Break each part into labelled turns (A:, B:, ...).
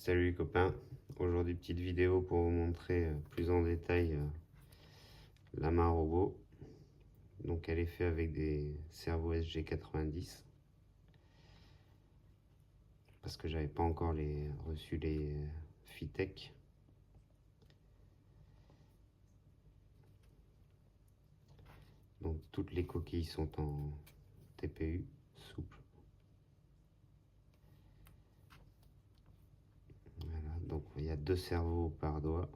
A: Salut les copains, aujourd'hui petite vidéo pour vous montrer plus en détail la main robot. Donc elle est faite avec des servos SG90 parce que j'avais pas encore reçu les Fitech. Donc toutes les coquilles sont en TPU souple. Voilà, donc il y a 2 servos par doigt.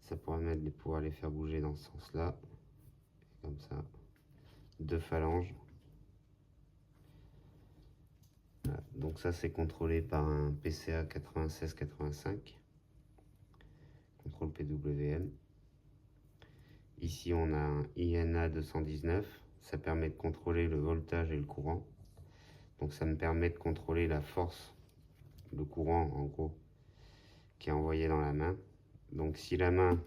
A: Ça pourrait pouvoir les faire bouger dans ce sens-là, comme ça. 2 phalanges. Voilà, donc ça c'est contrôlé par un PCA 9685, contrôle PWM. Ici on a un INA 219, ça permet de contrôler le voltage et le courant. Donc ça me permet de contrôler la force, le courant en gros, qui est envoyé dans la main. Donc si la main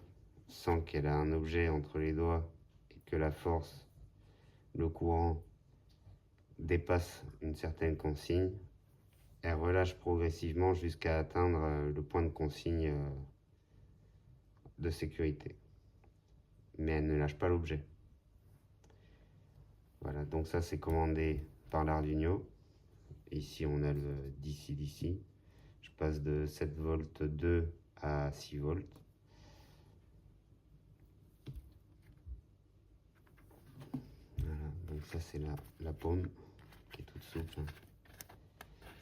A: sent qu'elle a un objet entre les doigts et que la force, le courant dépasse une certaine consigne, elle relâche progressivement jusqu'à atteindre le point de consigne de sécurité. Mais elle ne lâche pas l'objet. Voilà, donc ça c'est commandé par l'Arduino. Ici on a le DC-DC. Je passe de 7 volts 2 à 6 volts. Voilà, donc ça c'est la paume qui est toute souple.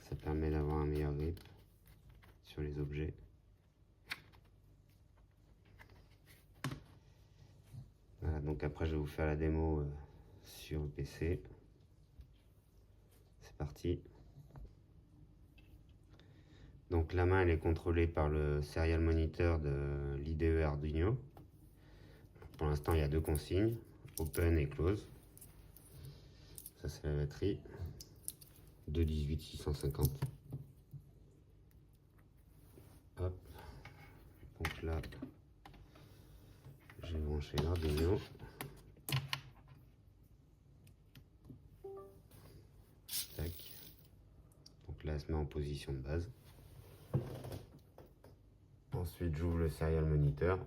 A: Ça permet d'avoir un meilleur grip sur les objets. Voilà, donc après je vais vous faire la démo sur le PC. C'est parti. Donc la main elle est contrôlée par le serial monitor de l'IDE Arduino. Pour l'instant il y a 2 consignes, open et close. Ça c'est la batterie, 218-650. Hop, donc là j'ai branché l'Arduino. Tac. Donc là elle se met en position de base. Ensuite j'ouvre le serial monitor.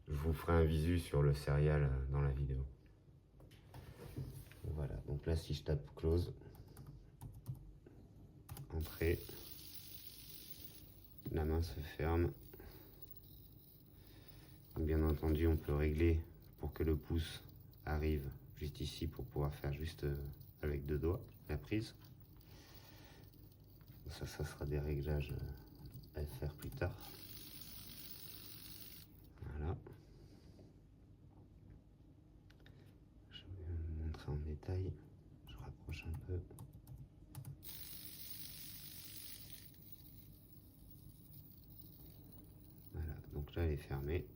A: Je vous ferai un visu sur le serial dans la vidéo. Voilà, donc là si je tape close, entrée, la main se ferme. Bien entendu on peut régler pour que le pouce arrive juste ici pour pouvoir faire juste avec 2 doigts la prise. Ça sera des réglages à faire plus tard. Voilà. Je vais vous montrer en détail. Je rapproche un peu. Voilà, donc là elle est fermée.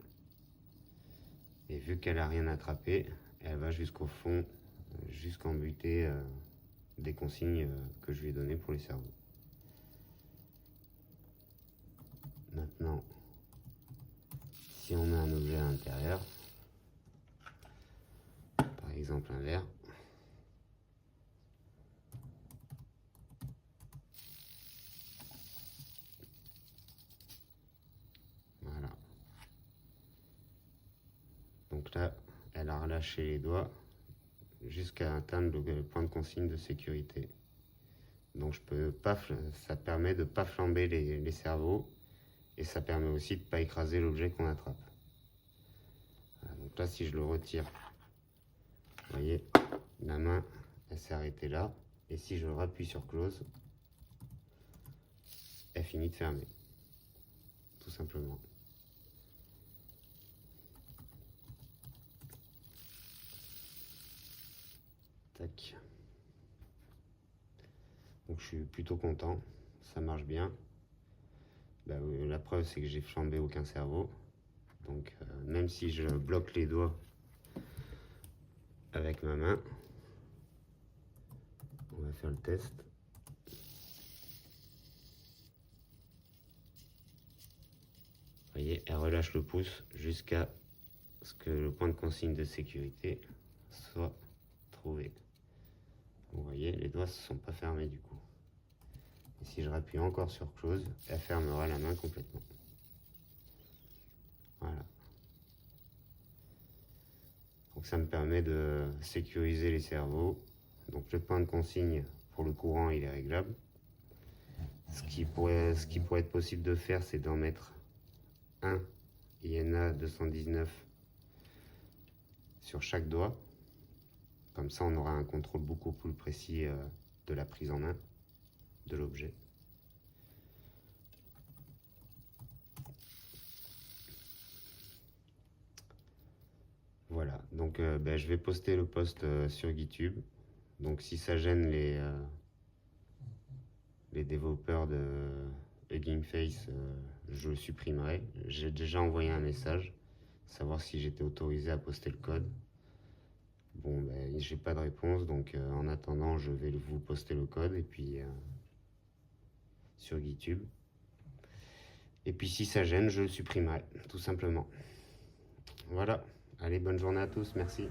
A: Et vu qu'elle n'a rien attrapé, elle va jusqu'au fond, jusqu'en butée des consignes que je lui ai données pour les servos. Maintenant, si on met un objet à l'intérieur, par exemple un verre, voilà. Donc là, elle a relâché les doigts jusqu'à atteindre le point de consigne de sécurité. Donc je peux pas, ça permet de ne pas flamber les servos et ça permet aussi de ne pas écraser l'objet qu'on attrape. Voilà, donc là si je le retire, vous voyez, la main elle s'est arrêtée là, et si je rappuie sur close, elle finit de fermer, tout simplement. Tac. Donc je suis plutôt content, ça marche bien. La preuve c'est que j'ai flambé aucun servot. Donc même si je bloque les doigts avec ma main, on va faire le test. Vous voyez, elle relâche le pouce jusqu'à ce que le point de consigne de sécurité soit trouvé. Vous voyez, les doigts se sont pas fermés du coup. Et si je rappuie encore sur close, elle fermera la main complètement. Voilà. Donc ça me permet de sécuriser les cerveaux. Donc le point de consigne pour le courant, il est réglable. Ce qui pourrait être possible de faire, c'est d'en mettre un INA 219 sur chaque doigt. Comme ça, on aura un contrôle beaucoup plus précis de la prise en main de l'objet. Voilà, donc je vais poster le post sur GitHub. Donc si ça gêne les développeurs de Hugging Face, je le supprimerai. J'ai déjà envoyé un message, savoir si j'étais autorisé à poster le code. Bon, j'ai pas de réponse, donc en attendant, je vais vous poster le code et puis sur GitHub. Et puis si ça gêne, je le supprimerai, tout simplement. Voilà, allez, bonne journée à tous, merci.